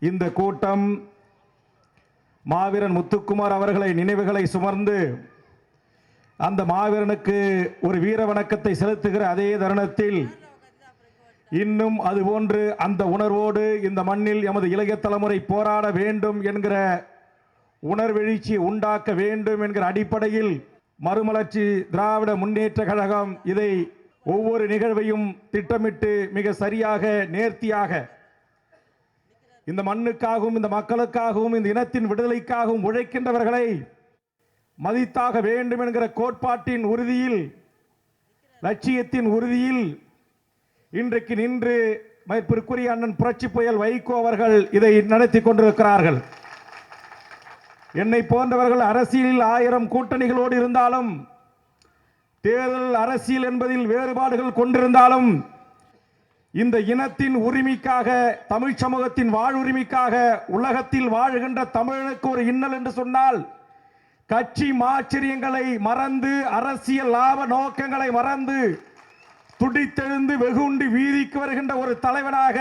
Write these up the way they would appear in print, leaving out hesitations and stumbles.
இந்த கூட்டம் மாவீரன் முத்துக்குமார் அவர்களை நினைவுகளை சுமர்ந்து அந்த மாவீரனுக்கு ஒரு வீர வணக்கத்தை செலுத்துகிற அதே தருணத்தில் இன்னும் அதுபோன்று அந்த உணர்வோடு இந்த மண்ணில் எமது இளைய தலைமுறை போராட வேண்டும் என்கிற உணர்வெழுச்சி உண்டாக்க வேண்டும் என்கிற அடிப்படையில் மறுமலர்ச்சி திராவிட முன்னேற்ற கழகம் இதை ஒவ்வொரு நிகழ்வையும் திட்டமிட்டு மிக சரியாக நேர்த்தியாக இந்த மண்ணுக்காகவும் இந்த மக்களுக்காகவும் இந்த இனத்தின் விடுதலைக்காகவும் உழைக்கின்றவர்களை மதித்தாக வேண்டும் என்கிற கோட்பாட்டின் உறுதியில் லட்சியத்தின் உறுதியில் இன்றைக்கு நின்று மதிப்பிற்குரிய அண்ணன் புரட்சி புயல் வைகோ அவர்கள் இதை நடத்தி கொண்டிருக்கிறார்கள். என்னை போன்றவர்கள் அரசியலில் 1000 கூட்டணிகளோடு இருந்தாலும் தேர்தல் அரசியல் என்பதில் வேறுபாடுகள் கொண்டிருந்தாலும் இந்த இனத்தின் உரிமைக்காக தமிழ் சமூகத்தின் வாழ்வுரிமைக்காக உலகத்தில் வாழுகின்ற தமிழனுக்கு ஒரு இன்னல் என்று சொன்னால் கட்சி மாச்சரியங்களை மறந்து அரசியல் லாப நோக்கங்களை மறந்து துடித்தெழுந்து வெகுண்டு வீதிக்கு வருகின்ற ஒரு தலைவனாக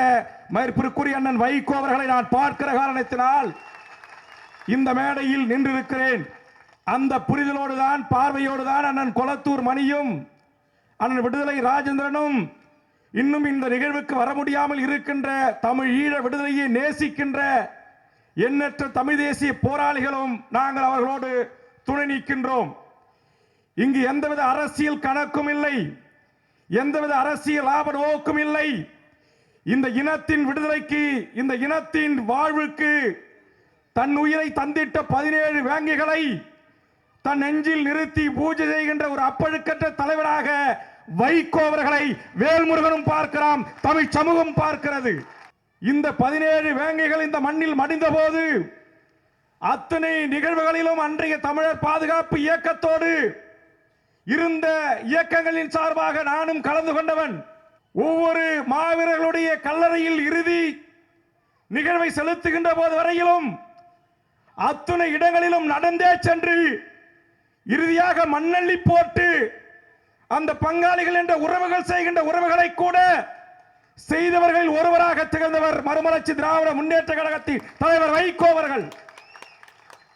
மதிப்பிற்குரிய அண்ணன் வைகோ அவர்களை நான் பார்க்கிற காரணத்தினால் இந்த மேடையில் நின்றிருக்கிறேன். அந்த புரிதலோடு தான் பார்வையோடு தான் அண்ணன் கொளத்தூர் மணியும் அண்ணன் விடுதலை ராஜேந்திரனும் இன்னும் இந்த நிகழ்வுக்கு வர முடியாமல் இருக்கின்ற தமிழ் ஈழ விடுதலையை நேசிக்கின்ற எண்ணற்ற தமிழ் தேசிய போராளிகளும் நாங்கள் அவர்களோடு துணை நிற்கின்றோம். இங்கு எந்தவித அரசியல் கணக்கும் இல்லை, எந்தவித அரசியல் லாப நோக்கும் இல்லை. இந்த இனத்தின் விடுதலைக்கு இந்த இனத்தின் வாழ்வுக்கு தன் உயிரை தந்திட்ட 17 வேங்கைகளை தன் நெஞ்சில் நிறுத்தி பூஜை செய்கின்ற ஒரு அப்பழுக்கற்ற தலைவராக வைகோ அவர்களை வேல்முருகனும் பார்க்கிறான், தமிழ் சமூகம் பார்க்கிறது. இந்த 17 வேங்கைகள் இந்த மண்ணில் மடிந்த போது அத்தனை நிகழ்வுகளிலும் அன்றைய தமிழர் பாதுகாப்பு இயக்கத்தோடு இருந்த இயக்கங்களின் சார்பாக நானும் கலந்து கொண்டவன். ஒவ்வொரு மாவீரர்களுடைய கல்லறையில் இறுதி நிகழ்வை செலுத்துகின்ற போது வரையிலும் அத்துணை இடங்களிலும் நடந்தே சென்று இறுதியாக மண்ணள்ளி போட்டு அந்த பங்காளிகள் என்ற உறவுகள் செய்கின்ற உறவுகளை கூட செய்தவர்கள் ஒருவராக திகழ்ந்தவர் மறுமலர்ச்சி திராவிட முன்னேற்ற கழகத்தின் தலைவர் வைகோ அவர்கள்.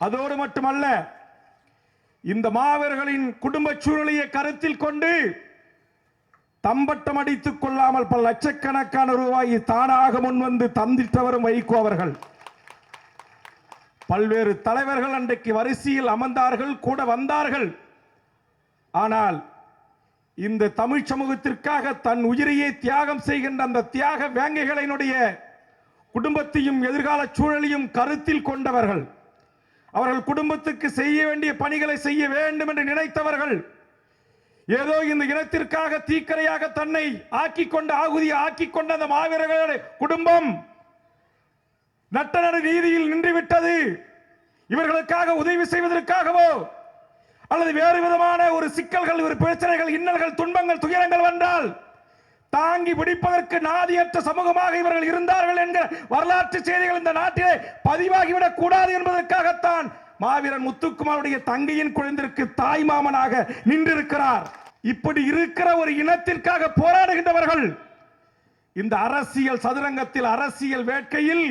அதோடு மட்டுமல்ல, இந்த மாவீரர்களின் குடும்ப சூழ்நிலையை கருத்தில் கொண்டு தம்பட்டம் அடித்துக் கொள்ளாமல் பல லட்சக்கணக்கான ரூபாயை தானாக முன்வந்து தந்திட்டவரும் வைகோ அவர்கள். பல்வேறு தலைவர்கள் அன்றைக்கு வரிசையில் அமர்ந்தார்கள், கூட வந்தார்கள். ஆனால் இந்த தமிழ் சமூகத்திற்காக தன் உயிரையே தியாகம் செய்கின்ற அந்த தியாக வேங்கைகளினுடைய குடும்பத்தையும் எதிர்கால சூழலையும் கருத்தில் கொண்டவர்கள், அவர்கள் குடும்பத்துக்கு செய்ய வேண்டிய பணிகளை செய்ய வேண்டும் என்று நினைத்தவர்கள், ஏதோ இந்த இனத்திற்காக தீக்கரையாக தன்னை ஆக்கிக் கொண்ட ஆகுதியை ஆக்கிக் கொண்ட அந்த மாவீரர்களுடைய குடும்பம் நட்ட நடு நீதியில் நின்றுவிட்டது. இவர்களுக்காக உதவி செய்வதற்காகவோ அல்லது வேறு விதமான ஒரு சிக்கல்கள், ஒரு பிரச்சனைகள், இன்னல்கள், துன்பங்கள், துயரங்கள் வந்தால் தாங்கி பிடிப்பதற்கு நாதியற்ற சமூகமாக இவர்கள் இருந்தார்கள் என்கிற வரலாற்று செய்திகள் இந்த நாட்டிலே பதிவாகிவிடக் கூடாது என்பதற்காகத்தான் மாவீரன் முத்துக்குமாருடைய தங்கையின் குழந்தைக்கு தாய் மாமனாக நின்றிருக்கிறார். இப்படி இருக்கிற ஒரு இனத்திற்காக போராடுகின்றவர்கள் இந்த அரசியல் சதுரங்கத்தில் அரசியல் வேட்கையில்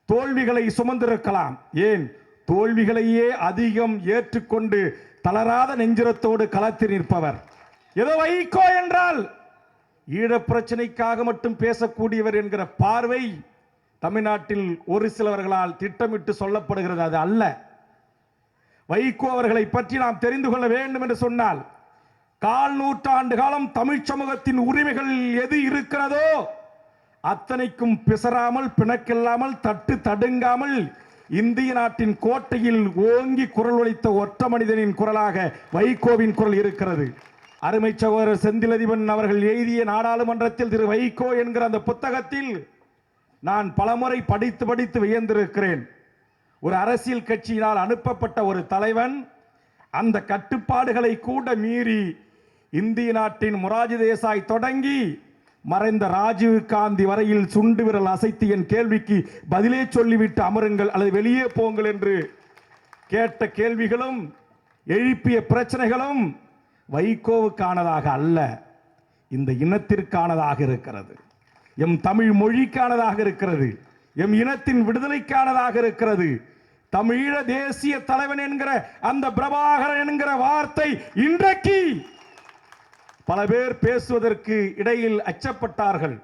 தோல்விகளை சுமந்திருக்கலாம். ஏன் தோல்விகளையே அதிகம் ஏற்றுக்கொண்டு தளராத நெஞ்சுரத்தோடு களத்தில் நிற்பவர். ஏதோ வைகோ என்றால் ஈழ பிரச்சனைக்காக மட்டும் பேசக்கூடியவர் என்கிற பார்வை தமிழ்நாட்டில் ஒரு சிலவர்களால் திட்டமிட்டு சொல்லப்படுகிறது. அது அல்ல. வைகோ அவர்களை பற்றி நாம் தெரிந்து கொள்ள வேண்டும் என்று சொன்னால் 1/4 நூற்றாண்டு காலம் தமிழ் சமூகத்தின் உரிமைகள் எது இருக்கிறதோ அத்தனைக்கும் பிசராமல், பிணக்கில்லாமல், தட்டு தடுங்காமல் இந்திய நாட்டின் கோட்டையில் ஓங்கி குரல் ஒலித்த ஒற்ற மனிதனின் குரலாக வைகோவின் குரல் இருக்கிறது. அருமை சகோதரர் செந்திலதிபன் அவர்கள் எழுதிய நாடாளுமன்றத்தில் திரு வைகோ என்கிற அந்த புத்தகத்தில் நான் பலமுறை படித்து வியந்திருக்கிறேன். ஒரு அரசியல் கட்சியினால் அனுப்பப்பட்ட ஒரு தலைவன் அந்த கட்டுப்பாடுகளை கூட மீறி இந்திய நாட்டின் மொரார்ஜி தேசாய் தொடங்கி மறைந்த ராஜீவ் காந்தி வரையில் சுண்டு விரல் அசைத்து என் கேள்விக்கு பதிலே சொல்லிவிட்டு அமருங்கள் அல்லது வெளியே போங்கள் என்று கேட்ட கேள்விகளும் எழுப்பிய பிரச்சனைகளும் வைகோவுக்கானதாக அல்ல, இந்த இனத்திற்கானதாக இருக்கிறது, எம் தமிழ் மொழிக்கானதாக இருக்கிறது, எம் இனத்தின் விடுதலைக்கானதாக இருக்கிறது. தமிழீழ தேசிய தலைவன் என்கிற அந்த பிரபாகரன் என்கிற வார்த்தை இன்றைக்கு பல பேர் பேசுவதற்கு இடையில் அச்சப்பட்டார்கள்.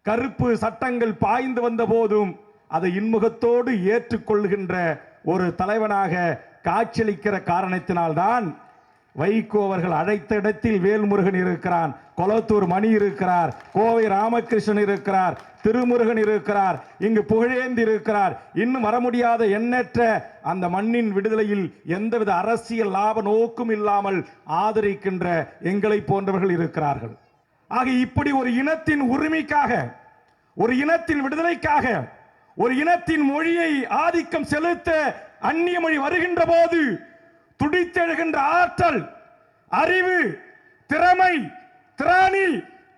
கருப்பு சட்டங்கள் பாய்ந்து வந்த போதும் அதை இன்முகத்தோடு ஏற்றுக்கொள்கின்ற ஒரு தலைவனாக காட்சியளிக்கிற காரணத்தினால்தான் வைகோ அவர்கள் அழைத்த இடத்தில் வேல்முருகன் இருக்கிறான், கொளத்தூர் மணி இருக்கிறார், கோவை ராமகிருஷ்ணன் இருக்கிறார், திருமுருகன் இருக்கிறார், இங்கு புகழேந்தி இருக்கிறார். இன்னும் வர முடியாத எண்ணற்ற அந்த மண்ணின் விடுதலையில் எந்தவித அரசியல் லாப நோக்கும் இல்லாமல் ஆதரிக்கின்ற எங்களை போன்றவர்கள் இருக்கிறார்கள். ஆக இப்படி ஒரு இனத்தின் உரிமைக்காக, ஒரு இனத்தின் விடுதலைக்காக, ஒரு இனத்தின் மொழியை ஆதிக்கம் செலுத்த அந்நிய மொழி வருகின்ற போது துடித்தெழுகின்ற ஆற்றல், அறிவு, திறமை, திராணி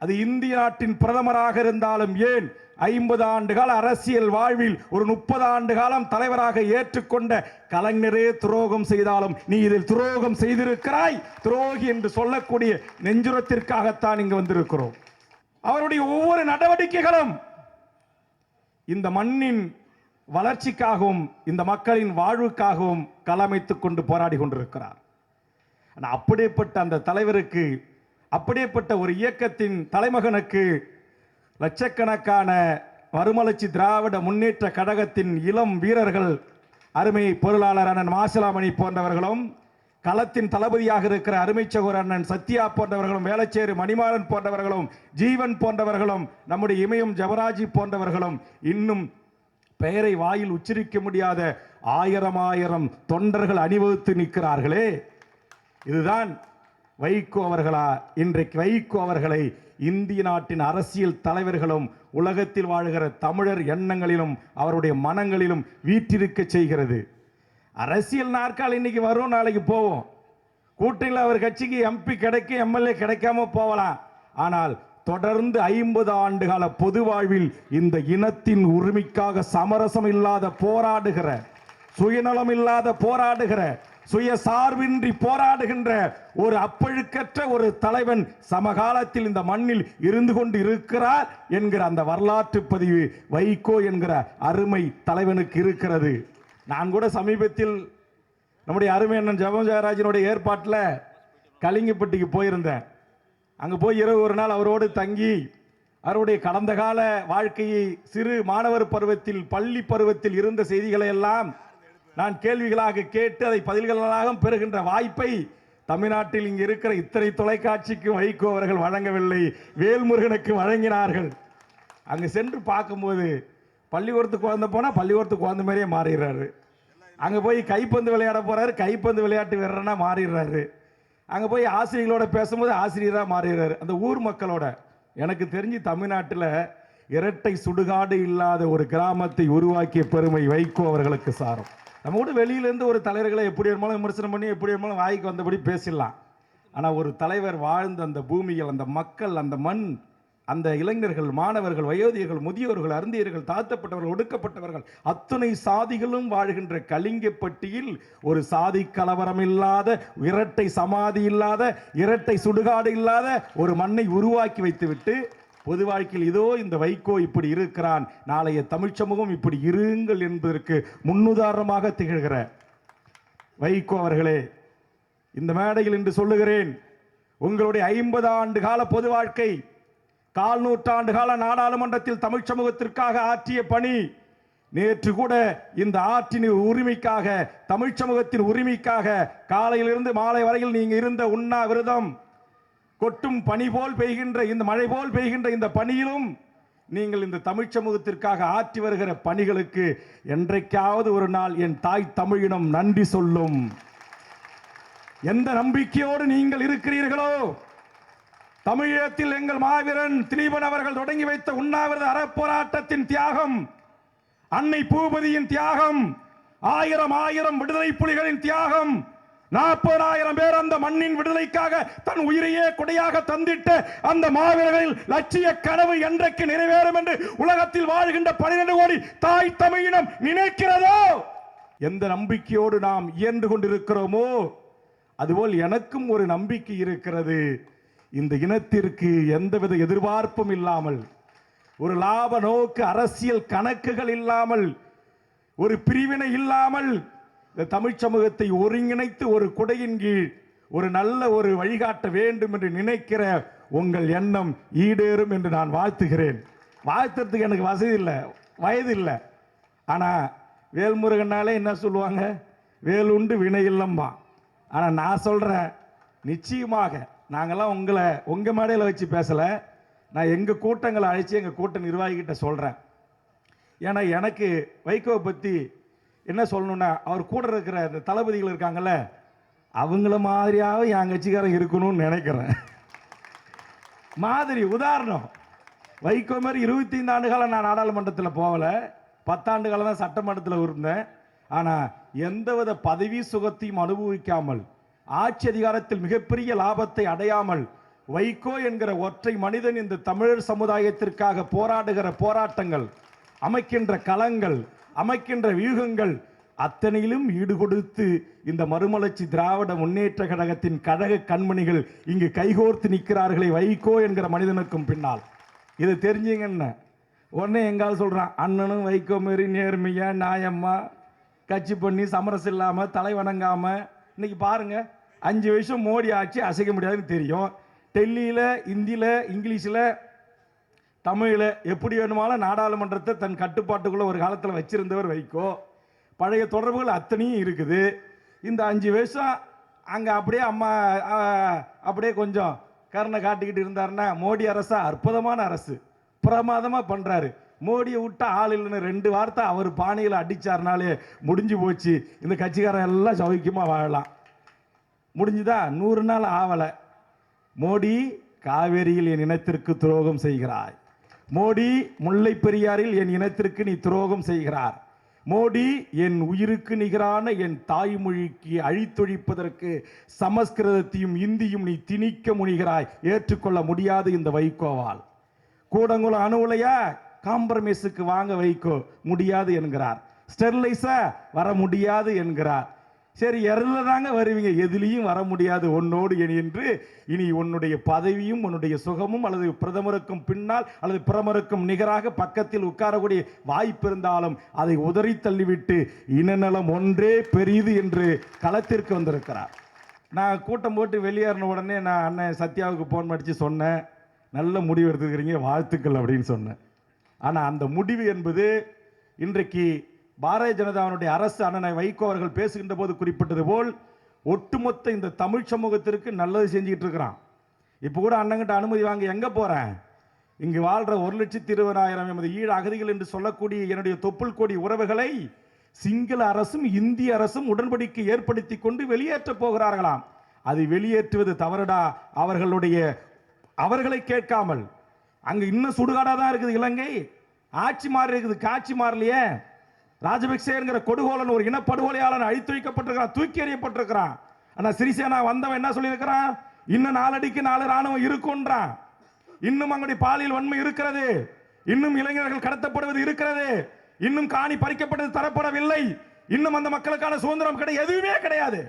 அது இந்திய நாட்டின் பிரதமராக இருந்தாலும் ஏன் 50 ஆண்டுகால அரசியல் வாழ்வில் ஒரு 30 ஆண்டு காலம் தலைவராக ஏற்றுக்கொண்ட கலைஞரே துரோகம் செய்தாலும் நீ இதில் துரோகம் செய்திருக்கிறாய், துரோகி என்று சொல்லக்கூடிய நெஞ்சுரத்திற்காகத்தான் இங்கு வந்திருக்கிறோம். அவருடைய ஒவ்வொரு நடவடிக்கைகளும் இந்த மண்ணின் வளர்ச்சிக்காகவும் இந்த மக்களின் வாழ்வுக்காகவும் களமைத்துக் கொண்டு போராடி கொண்டிருக்கிறார். அப்படிப்பட்ட அந்த தலைவருக்கு, அப்படிப்பட்ட ஒரு இயக்கத்தின் தலைமகனுக்கு லட்சக்கணக்கான மறுமலர்ச்சி திராவிட முன்னேற்ற கழகத்தின் இளம் வீரர்கள், அருமை பொருளாளர் அண்ணன் மாசிலாமணி போன்றவர்களும், களத்தின் தளபதியாக இருக்கிற அருமை சகோதரர் அண்ணன் சத்யா போன்றவர்களும், வேளச்சேரி மணிமாறன் போன்றவர்களும், ஜீவன் போன்றவர்களும், நம்முடைய இமயம் ஜவராஜி போன்றவர்களும், இன்னும் பெயரை வாயில் உச்சரிக்க முடியாத ஆயிரம் தொண்டர்கள் அணிவகுத்து நிற்கிறார்களே, இதுதான் வைகோ அவர்களா? இன்றைக்கு வைகோ அவர்களை இந்திய நாட்டின் அரசியல் தலைவர்களும் உலகத்தில் வாழ்கிற தமிழர் எண்ணங்களிலும் அவருடைய மனங்களிலும் வீற்றிருக்க செய்கிறது. அரசியல் நாற்கால் இன்னைக்கு வரும், நாளைக்கு போவோம். கூட்டணியில் அவர் கட்சிக்கு எம்பி கிடைக்கும், எம்எல்ஏ கிடைக்காம போகலாம். ஆனால் தொடர்ந்து 50 ஆண்டுகால பொது வாழ்வில் இந்த இனத்தின் உரிமைக்காக சமரசம் இல்லாத போராடுகிற, சுயநலம் இல்லாத போராடுகிற, சுயசார்பின்றி போராடுகின்ற ஒரு அப்பழுக்கற்ற ஒரு தலைவன் சமகாலத்தில் இந்த மண்ணில் இருந்து கொண்டு இருக்கிறார் என்கிற அந்த வரலாற்று பதிவு வைகோ என்கிற அருமை தலைவனுக்கு இருக்கிறது. நான் கூட சமீபத்தில் நம்முடைய அருமை அண்ணன் ஜெயராஜனுடைய ஏற்பாட்டில் கலிங்கப்பட்டிக்கு போயிருந்தேன். அங்கே போய் இரவு ஒரு நாள் அவரோடு தங்கி அவருடைய கடந்த கால வாழ்க்கையை, சிறு மாணவர் பருவத்தில், பள்ளி பருவத்தில் இருந்த செய்திகளை எல்லாம் நான் கேள்விகளாக கேட்டு அதை பதில்களாக பெறுகின்ற வாய்ப்பை தமிழ்நாட்டில் இங்கு இருக்கிற இத்தனை தொலைக்காட்சிக்கு வைகோ அவர்கள் வழங்கவில்லை, வேல்முருகனுக்கு வழங்கினார்கள். அங்கு சென்று பார்க்கும்போது பள்ளிக்கூடத்துக்கு குழந்தை போனால் பள்ளிக்கூடத்துக்கு குழந்தை மாதிரியே மாறிடுறாரு. அங்கே போய் கைப்பந்து விளையாட போறாரு, கைப்பந்து விளையாட்டு வீரர்னா மாறிடுறாரு. அங்கே போய் ஆசிரியர்களோட பேசும்போது ஆசிரியராக மாறிடுறாரு. அந்த ஊர் மக்களோட, எனக்கு தெரிஞ்சு தமிழ்நாட்டில் இரட்டை சுடுகாடு இல்லாத ஒரு கிராமத்தை உருவாக்கிய பெருமை வைகோ அவர்களுக்கு சாரும். நம்ம கூட வெளியிலேருந்து ஒரு தலைவர்களை எப்படி வேணுமாலும் விமர்சனம் பண்ணி எப்படி வேணுமாலும் வாய்க்கு வந்தபடி பேசிடலாம். ஆனால் ஒரு தலைவர் வாழ்ந்த அந்த பூமியில், அந்த மக்கள், அந்த மண், அந்த இளைஞர்கள், மாணவர்கள், வயோதிகர்கள், முதியோர்கள், அருந்தியர்கள், தாழ்த்தப்பட்டவர்கள், ஒடுக்கப்பட்டவர்கள், அத்துணை சாதிகளும் வாழ்கின்ற கலிங்கப்பட்டியில் ஒரு சாதி கலவரம் இல்லாத, இரட்டை சமாதி இல்லாத, இரட்டை சுடுகாடு இல்லாத ஒரு மண்ணை உருவாக்கி வைத்துவிட்டு பொது வாழ்க்கையில் இதோ இந்த வைகோ இப்படி இருக்கிறான், நாளைய தமிழ் சமூகம் இப்படி இருங்கள் என்பதற்கு முன்னுதாரணமாக திகழ்கிற வைகோ அவர்களே, இந்த மேடையில் இன்று சொல்லுகிறேன், உங்களுடைய 50 ஆண்டு கால பொது வாழ்க்கை, 4 நூற்றாண்டு கால நாடாளுமன்றத்தில் தமிழ் சமூகத்திற்காக ஆற்றிய பணி, நேற்று கூட இந்த ஆற்றின் உரிமைக்காக, தமிழ் சமூகத்தின் உரிமைக்காக காலையிலிருந்து மாலை வரையில் நீங்க இருந்த உண்ணாவிரதம், கொட்டும் பனி போல் பெய்கின்ற இந்த மழை போல் பெய்கின்ற இந்த பணியிலும் நீங்கள் இந்த தமிழ் சமூகத்திற்காக ஆற்றி வருகிற பணிகளுக்கு என்றைக்காவது ஒரு நாள் என் தாய் தமிழினம் நன்றி சொல்லும். எந்த நம்பிக்கையோடு நீங்கள் இருக்கிறீர்களோ, தமிழகத்தில் எங்கள் மாவீரன் திலீபன் அவர்கள் தொடங்கி வைத்த உண்ணாவிரத அறப்போராட்டத்தின் தியாகம், அன்னை பூபதியின் தியாகம், ஆயிரம் விடுதலை புலிகளின் தியாகம், 40,000 பேர் அந்த மண்ணின் விடுதலைக்காக தன் உயிரையே கொடையாக தந்திட்ட அந்த மாவீரர்களில் லட்சிய கனவு என்றைக்கு நிறைவேறும் என்று உலகத்தில் வாழ்கின்ற 12 கோடி தாய் தமிழினம் நினைக்கிறதோ, எந்த நம்பிக்கையோடு நாம் இயன்று கொண்டிருக்கிறோமோ அதுபோல் எனக்கும் ஒரு நம்பிக்கை இருக்கிறது. இந்த இனத்திற்கு எந்தவித எதிர்பார்ப்பும் இல்லாமல் ஒரு லாப நோக்கு அரசியல் கணக்குகள் இல்லாமல், ஒரு பிரிவினை இல்லாமல் இந்த தமிழ் சமூகத்தை ஒருங்கிணைத்து ஒரு குடையின் கீழ் ஒரு நல்ல ஒரு வழிகாட்ட வேண்டும் என்று நினைக்கிற உங்கள் எண்ணம் ஈடேறும் என்று நான் வாழ்த்துகிறேன். வாழ்த்துறதுக்கு எனக்கு வசதி இல்லை, வயது இல்லை. ஆனால் வேல்முருகனாலே என்ன சொல்லுவாங்க, வேலுண்டு வினை இல்லம்பா. ஆனால் நான் சொல்கிறேன், நிச்சயமாக நாங்கள்லாம் உங்கள் மேடையில் வச்சு பேசலை, நான் எங்கள் கூட்டங்களை அழைச்சி எங்கள் கூட்ட நிர்வாகிகிட்ட சொல்கிறேன். ஏன்னா எனக்கு வைகோவை பற்றி என்ன சொல்லணும்னா, அவர் கூட இருக்கிற இந்த தளபதிகள் இருக்காங்கல்ல, அவங்கள மாதிரியாவது என் கட்சிக்காரன் இருக்கணும்னு நினைக்கிறேன். மாதிரி உதாரணம், வைகோ மாதிரி 25 ஆண்டு காலம் நான் நாடாளுமன்றத்தில் போகல, 10 ஆண்டு காலம் தான் சட்டமன்றத்தில் இருந்தேன். ஆனால் எந்தவித பதவி சுகத்தையும் அனுபவிக்காமல், ஆட்சி அதிகாரத்தில் மிகப்பெரிய லாபத்தை அடையாமல், வைகோ என்கிற ஒற்றை மனிதன் இந்த தமிழர் சமுதாயத்திற்காக போராடுகிற போராட்டங்கள், அமைக்கின்ற களங்கள், அமைக்கின்ற வியூகங்கள் அத்தனையிலும் ஈடுகொடுத்து இந்த மறுமலர்ச்சி திராவிட முன்னேற்ற கழகத்தின் கழக கண்மணிகள் இங்கு கைகோர்த்து நிற்கிறார்களே வைகோ என்கிற மனிதனுக்கும் பின்னால். இதை தெரிஞ்சுங்கன்னு உடனே எங்காவது சொல்றான், அண்ணனும் வைகோ மாரி நேர்மையா நியாயமா கட்சி பண்ணி சமரசம் இல்லாம தலை வணங்காம. இன்னைக்கு பாருங்க, 5 வருஷம் மோடி ஆட்சி அசைக்க முடியாதுன்னு தெரியும். டெல்லியில் இந்தியில் இங்கிலீஷில் தமிழில் எப்படி வேணுமாலும் நாடாளுமன்றத்தை தன் கட்டுப்பாட்டுக்குள்ள ஒரு காலத்தில் வச்சிருந்தவர் வைகோ. பழைய தொடர்புகள் அத்தனையும் இருக்குது. இந்த 5 வருஷம் அங்கே அப்படியே அம்மா அப்படியே கொஞ்சம் கருணை காட்டிக்கிட்டு இருந்தாருன்னா, மோடி அரசா அற்புதமான அரசு, பிரமாதமாக பண்ணுறாரு. மோடியை விட்டா ஆள் இல்லைன்னு 2 வார்த்தை அவர் பானையில் அடித்தார்னாலே முடிஞ்சு போச்சு. இந்த கட்சிக்காரன் எல்லாம் சௌக்கியமாக வாழலாம். முடிஞ்சுதா? 100 நாள் ஆவலை. மோடி காவேரியில் என் இனத்திற்கு துரோகம் செய்கிறாய், மோடி முல்லை பெரியாரில் என் இனத்திற்கு நீ துரோகம் செய்கிறார், மோடி என் உயிருக்கு நிகரான என் தாய்மொழிக்கு அழித்தொழிப்பதற்கு சமஸ்கிருதத்தையும் இந்தியும் நீ திணிக்க முனிகிறாய், ஏற்றுக்கொள்ள முடியாது இந்த வைகோவால். கூடங்குளம் அணு உலையா காம்ப்ரமைஸுக்கு வாங்க வைகோ முடியாது என்கிறார், ஸ்டெர்லைஸா வர முடியாது என்கிறார். சரி, எருல தாங்க வருவீங்க, எதுலேயும் வர முடியாது உன்னோடு என்று இனி உன்னுடைய பதவியும் உன்னுடைய சுகமும் அல்லது பிரதமருக்கும் பின்னால் அல்லது பிரதமருக்கும் நிகராக பக்கத்தில் உட்காரக்கூடிய வாய்ப்பு இருந்தாலும் அதை உதறி தள்ளிவிட்டு இனநலம் ஒன்றே பெரிது என்று களத்திற்கு வந்திருக்கிறார். நான் கூட்டம் போட்டு வெளியேறின உடனே நான் அண்ணன் சத்யாவுக்கு போன் அடித்து சொன்னேன், நல்ல முடிவு எடுத்துக்கிறீங்க, வாழ்த்துக்கள் அப்படின்னு சொன்னேன். ஆனால் அந்த முடிவு என்பது இன்றைக்கு பாரதிய ஜனதாவுடைய அரசு அண்ணன் வைகோ அவர்கள் பேசுகின்ற போது குறிப்பிட்டது போல் ஒட்டுமொத்த இந்த தமிழ் சமூகத்திற்கு நல்லது செஞ்சுக்கிட்டு இருக்கிறான். இப்போ கூட அண்ணங்கிட்ட அனுமதி வாங்க எங்கே போகிறேன், இங்கு வாழ்கிற 1,20,000 எமது ஈழ அகதிகள் என்று சொல்லக்கூடிய என்னுடைய தொப்புள் கொடி உறவுகளை சிங்கள அரசும் இந்திய அரசும் உடன்படிக்கை ஏற்படுத்தி கொண்டு வெளியேற்ற போகிறார்களாம். அதை வெளியேற்றுவது தவறுடா. அவர்களை கேட்காமல் அங்கு இன்னும் சுடுகாடாக தான் இருக்குது இலங்கை. ஆட்சி மாறி இருக்குது, காட்சி மாறலையே. ராஜபக்சேங்கிற கொடுகோலன் ஒரு இனப்படுகொலையாளன் அழித்து வைக்கப்பட்டிருக்கிறான், தூக்கி எறியப்பட்டிருக்கிறான். ஆனால் சிறிசேனா வந்தவன் என்ன சொல்லியிருக்கிறான், இன்னும் 4 அடிக்கு 4 ராணுவம் இருக்குன்றான். இன்னும் அங்களுடைய பாலியல் வன்மை இருக்கிறது, இன்னும் இளைஞர்கள் கடத்தப்படுவது இருக்கிறது, இன்னும் காணி பறிக்கப்பட்டது தரப்படவில்லை, இன்னும் அந்த மக்களுக்கான சுதந்திரம் எதுவுமே கிடையாது.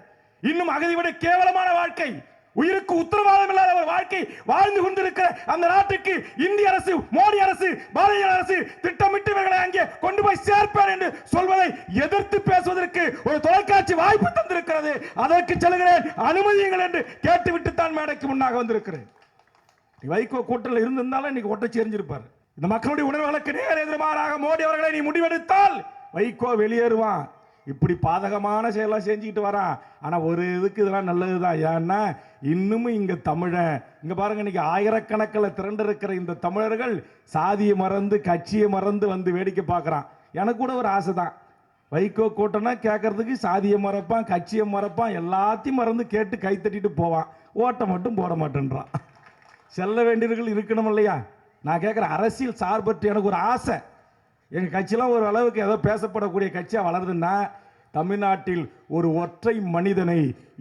இன்னும் அகதி விட கேவலமான வாழ்க்கை, உயிருக்கு உத்தரவாதம் இல்லாத ஒரு வாழ்க்கை வாழ்ந்து கொண்டிருக்கிற அந்த நாட்டுக்கு இந்திய அரசு, மோடி அரசு, பாரதிய அரசு திட்டமிட்டு இவர்களை அங்கே கொண்டு போய் சேர்ப்பார் என்று சொல்வதை எதிர்த்து பேசுவதற்கு ஒரு தொலைக்காட்சி வாய்ப்பு தந்திருக்கிறது. அதற்கு செல்கிறேன், அனுமதியுங்கள் என்று கேட்டுவிட்டு தான் மேடைக்கு முன்னாக வந்திருக்கிறேன். வைகோ கூட்டத்தில் இருந்திருந்தாலும் இன்னைக்கு ஒட்டச்சி எரிஞ்சிருப்பார். இந்த மக்களுடைய உணர்வுகளுக்கு நேர் எதிர்மாறாக மோடி அவர்களை நீ முடிவெடுத்தால் வைகோ வெளியேறுவான். இப்படி பாதகமான செயலாம் செஞ்சுக்கிட்டு வரான். ஆனால் ஒரு இதுக்கு இதெல்லாம் நல்லது தான். ஏன்னா இன்னமும் இங்கே தமிழன், இங்கே பாருங்க, இன்னைக்கு ஆயிரக்கணக்கில் திரண்டிருக்கிற இந்த தமிழர்கள் சாதியை மறந்து கட்சியை மறந்து வந்து வேடிக்கை பார்க்குறான். எனக்கு கூட ஒரு ஆசை தான், வைகோ கூட்டம்னா கேட்கறதுக்கு சாதியை மறப்பான், கட்சியை மறப்பான், எல்லாத்தையும் மறந்து கேட்டு கைத்தட்டிட்டு போவான், ஓட்ட மட்டும் போட மாட்டேன்றான். செல்ல வேண்டியவர்கள் இருக்கணும் இல்லையா? நான் கேட்குற அரசியல் சார்பற்று எனக்கு ஒரு ஆசை. எங்கள் கட்சியெல்லாம் ஒரு அளவுக்கு ஏதோ பேசப்படக்கூடிய கட்சியாக வளருதுன்னா, தமிழ்நாட்டில் ஒரு ஒற்றை மனிதனை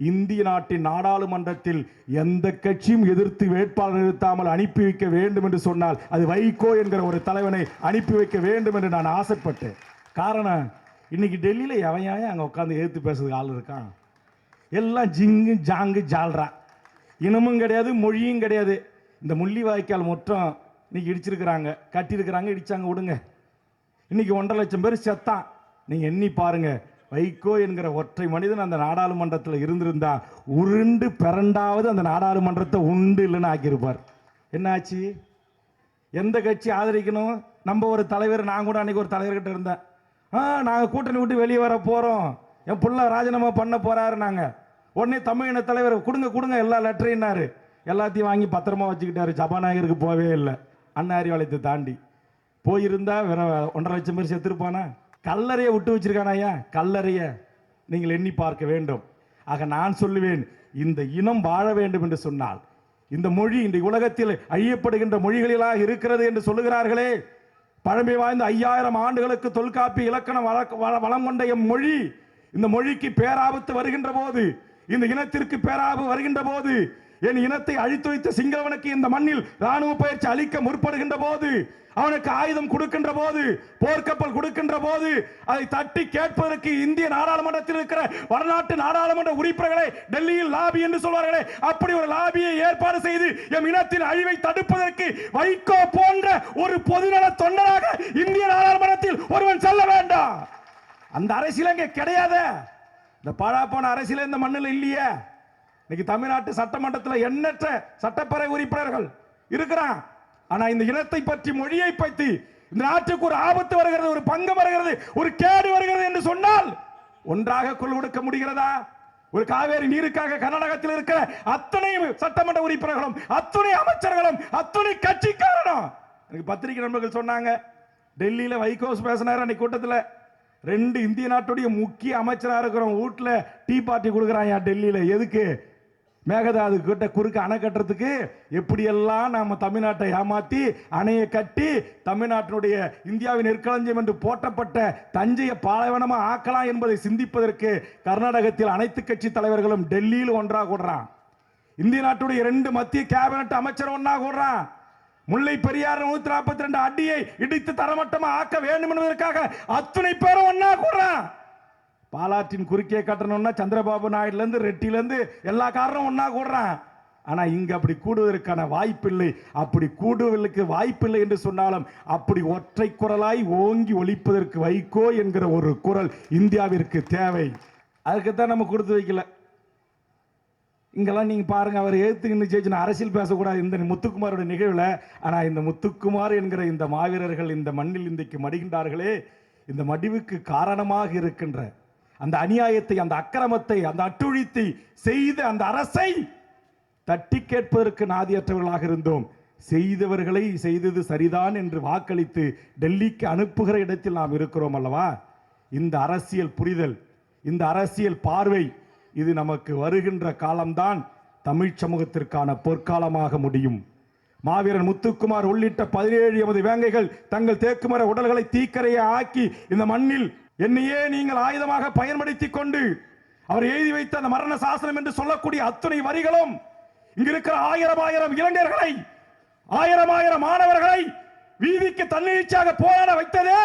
இந்திய நாட்டின் நாடாளுமன்றத்தில் எந்த கட்சியும் எதிர்த்து வேட்பாளர் நிறுத்தாமல் அனுப்பி வைக்க வேண்டும் என்று சொன்னால் அது வைகோ என்கிற ஒரு தலைவனை அனுப்பி வைக்க வேண்டும் என்று நான் ஆசைப்பட்டேன். காரணம், இன்னைக்கு டெல்லியில் எவையாயும் அங்கே உட்காந்து எதிர்த்து பேசுறதுக்கு ஆள் இருக்கான். எல்லாம் ஜிங்கு ஜாங்கு ஜால்ரா, இனமும் கிடையாது, மொழியும் கிடையாது. இந்த முள்ளிவாய்க்கால் முற்றம் இன்னைக்கு இடிச்சிருக்கிறாங்க, கட்டியிருக்கிறாங்க, இடிச்சாங்க, விடுங்க. இன்னைக்கு 1.5 லட்சம் பேர் செத்தான். நீங்க எண்ணி பாருங்க. வைகோ என்கிற ஒற்றை மனிதன் அந்த நாடாளுமன்றத்தில் இருந்திருந்தா உருண்டு பிறண்டாவது அந்த நாடாளுமன்றத்தை உண்டு இல்லைன்னு ஆக்கியிருப்பார். என்னாச்சு? எந்த கட்சி ஆதரிக்கணும்? நம்ம ஒரு தலைவர், நான் கூட அன்னைக்கு ஒரு தலைவர்கிட்ட இருந்தேன். நாங்கள் கூட்டணி விட்டு வெளியே வர போறோம், என் புள்ள ராஜினாமா பண்ண போறாரு. நாங்க உடனே தமிழின தலைவர் கொடுங்க கொடுங்க எல்லா லெட்டரையும் எல்லாத்தையும் வாங்கி பத்திரமா வச்சுக்கிட்டாரு. சபாநாயகருக்கு போவே இல்லை. அண்ணா அறிவாலயத்தை தாண்டி போயிருந்தா வேற 1.5 லட்சம் பேர் செத்துருப்பானா? கல்லறையை விட்டு வச்சிருக்கானா? ஐயா, கல்லறைய நீங்கள் எண்ணி பார்க்க வேண்டும். ஆக நான் சொல்லுவேன், இந்த இனம் வாழ வேண்டும் என்று சொன்னால், இந்த மொழி இந்த உலகத்தில் அழியப்படுகின்ற மொழிகளிலாக இருக்கிறது என்று சொல்லுகிறார்களே, பழமை வாய்ந்த 5000 ஆண்டுகளுக்கு தொல்காப்பிய இலக்கணம் வளம் கொண்ட எம் மொழி, இந்த மொழிக்கு பேராபத்து வருகின்ற போது, இந்த இனத்திற்கு பேராபத்து வருகின்ற போது, என் இனத்தை அழித்து வைத்த சிங்களவனுக்கு இந்த மண்ணில் ராணுவ பயிற்சி அளிக்க முற்படுகின்ற போது, அவனுக்கு ஆயுதம் கொடுக்கின்ற போது, போர்க்கப்பல் கொடுக்கின்ற போது, அதை தட்டி கேட்பதற்கு இந்திய நாடாளுமன்றத்தில் இருக்கிற வடநாட்டு நாடாளுமன்ற உறுப்பினர்களை டெல்லியில் லாபி என்று சொல்வார்களே, அப்படி ஒரு லாபியை ஏற்பாடு செய்து எம் இனத்தின் அழிவை தடுப்பதற்கு வைகோ போன்ற ஒரு பொதுநல தொண்டராக இந்திய நாடாளுமன்றத்தில் ஒருவன் செல்ல வேண்டாம். அந்த அரசியல் அங்கே கிடையாது. இந்த பாழாப்போன அரசியல் இந்த மண்ணில் இல்லையே. இன்னைக்கு தமிழ்நாட்டு சட்டமன்றத்தில் எண்ணற்ற சட்டப்பேரவை உறுப்பினர்கள் இருக்கிறான். ஆனா இந்த இனத்தை பற்றி, மொழியை பற்றி, இந்த நாட்டுக்கு ஒரு ஆபத்து வருகிறது, ஒரு பங்கு வருகிறது, ஒரு கேடு வருகிறது என்று சொன்னால் ஒன்றாக குரல் கொடுக்க முடிகிறதா? ஒரு காவேரி நீருக்காக கர்நாடகத்தில் இருக்கிற அத்தனை சட்டமன்ற உறுப்பினர்களும், அத்தனை அமைச்சர்களும், அத்தனை கட்சிக்காரனும், எனக்கு பத்திரிகை நண்பர்கள் சொன்னாங்க, டெல்லியில வைகோஸ் பேசினார் அன்னைக்கு கூட்டத்தில். 2 இந்திய நாட்டுடைய முக்கிய அமைச்சராக இருக்கிறோம் வீட்டுல டீ பார்ட்டி கொடுக்குறாங்க டெல்லியில. எதுக்கு? மேகதாது கிட்ட குறுக்க அணை கட்டுறதுக்கு. எப்படியெல்லாம் நாம தமிழ்நாட்டை ஏமாத்தி அணையை கட்டி தமிழ்நாட்டினுடைய இந்தியாவின் நெற்களஞ்சியம் என்று போற்றப்பட்ட தஞ்சையை பாலைவனமா ஆக்கலாம் என்பதை சிந்திப்பதற்கு கர்நாடகத்தில் அனைத்து கட்சி தலைவர்களும் டெல்லியில் ஒன்றாக கூடுறான். இந்திய நாட்டுடைய 2 மத்திய கேபினட் அமைச்சர் ஒன்னா கூடுறான். முல்லை பெரியார் 142 அடியை இடித்து தரமட்டமா ஆக்க வேண்டும் என்பதற்காக அத்தனை பேரும் ஒன்னா கூடுறான். பாலாற்றின் குறுக்கே கட்டணும்னா சந்திரபாபு நாயுடுல இருந்து ரெட்டில இருந்து எல்லா காரணம் ஒன்னா கூடுறான். ஆனா இங்க அப்படி கூடுவதற்கான வாய்ப்பில்லை. அப்படி கூடுவதற்கு வாய்ப்பில்லை என்று சொன்னாலும் அப்படி ஒற்றை குரலாய் ஓங்கி ஒலிப்பதற்கு வைகோ என்கிற ஒரு குரல் இந்தியாவிற்கு தேவை. அதுக்குத்தான் நம்ம கொடுத்து வைக்கல. இங்கெல்லாம் நீங்க பாருங்க, அவர் எழுத்துக்கின்னு ஜெயிச்சு அரசியல் பேசக்கூடாது இந்த முத்துக்குமாரோட நிகழ்வுல. ஆனா இந்த முத்துக்குமார் என்கிற இந்த மாவீரர்கள் இந்த மண்ணில் இன்றைக்கு மடிகின்றார்களே, இந்த மடிவுக்கு காரணமாக இருக்கின்ற அந்த அநியாயத்தை, அந்த அக்கிரமத்தை, அந்த அட்டுழித்தை செய்த அந்த அரசை தட்டி கேட்பதற்கு நாதியற்றவர்களாக இருந்தோம். செய்தவர்களை செய்தது சரிதான் என்று வாக்களித்து டெல்லிக்கு அனுப்புகிற இடத்தில் நாம் இருக்கிறோம் அல்லவா? இந்த அரசியல் புரிதல், இந்த அரசியல் பார்வை, இது நமக்கு வருகின்ற காலம்தான் தமிழ் சமூகத்திற்கான பொற்காலமாக முடியும். மாவீரன் முத்துக்குமார் உள்ளிட்ட 17 எமது வேங்கைகள் தங்கள் தேக்குமர உடல்களை தீக்கரையை ஆக்கி இந்த மண்ணில் என்னையே நீங்கள் ஆயுதமாக பயன்படுத்திக் கொண்டு அவர் எழுதி வைத்த அந்த மரண சாசனம் என்று சொல்லக்கூடிய அத்தனை வரிகளும் இங்க இருக்கிற 1000 இளைஞர்களை, 1000 மாணவர்களை வீதிக்கு தன்னெழுச்சியாக போராட வைத்ததே,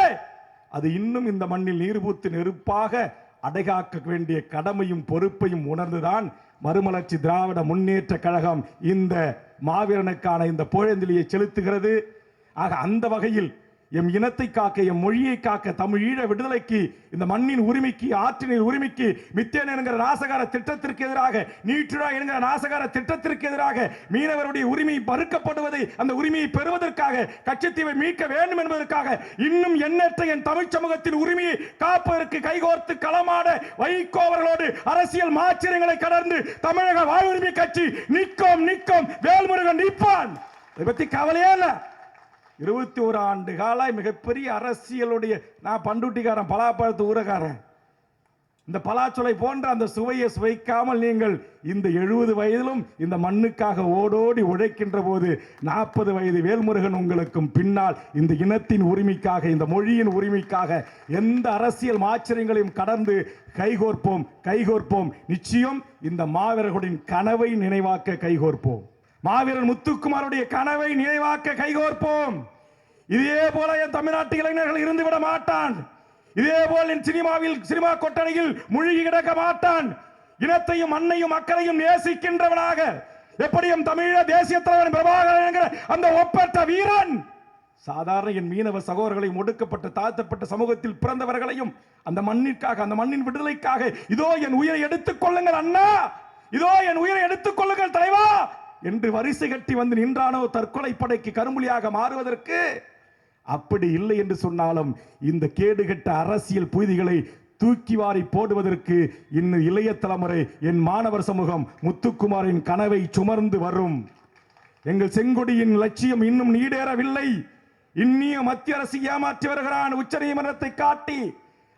அது இன்னும் இந்த மண்ணில் நீர்பூத்து நெருப்பாக அடைகாக்க வேண்டிய கடமையும் பொறுப்பையும் உணர்ந்துதான் மறுமலர்ச்சி திராவிட முன்னேற்ற கழகம் இந்த மாவீரனுக்கான இந்த புகழஞ்சலியை செலுத்துகிறது. ஆக அந்த வகையில் எம் இனத்தை காக்க, எம் மொழியை காக்க, தமிழ் ஈழ விடுதலைக்கு, இந்த மண்ணின் உரிமைக்கு, ஆற்றின் உரிமைக்கு, மித்தேன் என்கிற நாசகார திட்டத்திற்கு எதிராக, நீற்றுழா என்கிற நாசகார திட்டத்திற்கு எதிராக, மீனவருடைய உரிமை மறுக்கப்படுவதை, அந்த உரிமையை பெறுவதற்காக, கச்சத்தீவை மீட்க வேண்டும் என்பதற்காக இன்னும் எண்ணற்ற என் தமிழ் சமூகத்தின் உரிமையை காப்பதற்கு கைகோர்த்து களமாட வைகோ அவர்களோடு அரசியல் மாச்சரியங்களை கடந்து தமிழக வாழ்வுரிமை கட்சி நிற்கும். வேல்முருகன் நிற்பான். இதை பத்தி கவலையே இல்லை. 21 ஆண்டு காலாய் மிகப்பெரிய அரசியலுடைய, நான் பண்டுட்டிக்காரன், பலாப்பழத்து ஊரக்காரன், இந்த பலாச்சொலை போன்ற அந்த சுவையை சுவைக்காமல் நீங்கள் இந்த 70 வயதிலும் இந்த மண்ணுக்காக ஓடோடி உழைக்கின்ற போது 40 வயது வேல்முருகன் உங்களுக்கும் பின்னால் இந்த இனத்தின் உரிமைக்காக, இந்த மொழியின் உரிமைக்காக எந்த அரசியல் மாச்சரியங்களையும் கடந்து கைகோர்ப்போம். நிச்சயம் இந்த மாவீரர்களின் கனவை நினைவாக்க கைகோர்ப்போம். மாவீரன் முத்துக்குமாருடைய கனவை நினைவாக்க கைகோர்ப்போம். இதே போல என் தமிழ்நாட்டு இளைஞர்கள் இருந்துவிட மாட்டான். இதே போல் என் சினிமா கொட்டணியில் மூழ்கி கிடக்க மாட்டான். இனத்தையும் மண்ணையும் மக்களையும் நேசிக்கின்றவனாக, எப்படியும் தமிழ தேசிய தலைவர் பிரபாகரன் என்கிற அந்த ஒப்பற்ற வீரன் சாதாரண என் மீனவ சகோதரர்களையும் ஒடுக்கப்பட்ட தாழ்த்தப்பட்ட சமூகத்தில் பிறந்தவர்களையும் அந்த மண்ணிற்காக அந்த மண்ணின் விடுதலைக்காக இதோ என் உயிரை எடுத்துக் கொள்ளுங்கள் அண்ணா, இதோ என் உயிரை எடுத்துக் கொள்ளுங்கள் தலைவா என்று வரிசை கட்டி வந்து நின்றானோ தற்கொலை படைக்கு கரும்புலியாக மாறுவதற்கு. அப்படி இல்லை என்று சொன்னாலும் இந்த கேடுகட்ட அரசியல் புய்திகளை தூக்கி வாரி போடுவதற்கு இன்னும் இளைய தலைமுறை என் மாணவர் சமூகம் முத்துக்குமாரின் கனவை சுமர்ந்து வரும். எங்கள் செங்கொடியின் லட்சியம் இன்னும் நீடேறவில்லை. இன்னிய மத்திய அரசு ஏமாற்றி வருகிறான். உச்ச நீதிமன்றத்தை காட்டி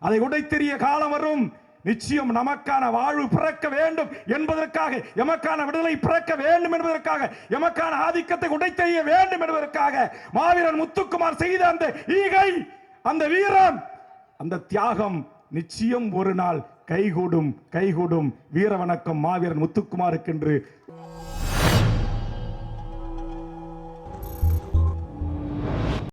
அதை உடைத்தெறிய காலம் வரும். நிச்சயம் நமக்கான வாழ்வு பிறக்க வேண்டும் என்பதற்காக, எமக்கான விடுதலை பிறக்க வேண்டும் என்பதற்காக, எமக்கான ஆதிக்கத்தை உடைத்தெறிய வேண்டும் என்பதற்காக மாவீரன் முத்துக்குமார் செய்த அந்த ஈகை, அந்த வீரம், அந்த தியாகம் நிச்சயம் ஒரு நாள் கைகூடும். வீர வணக்கம் மாவீரன் முத்துக்குமாருக்கு என்று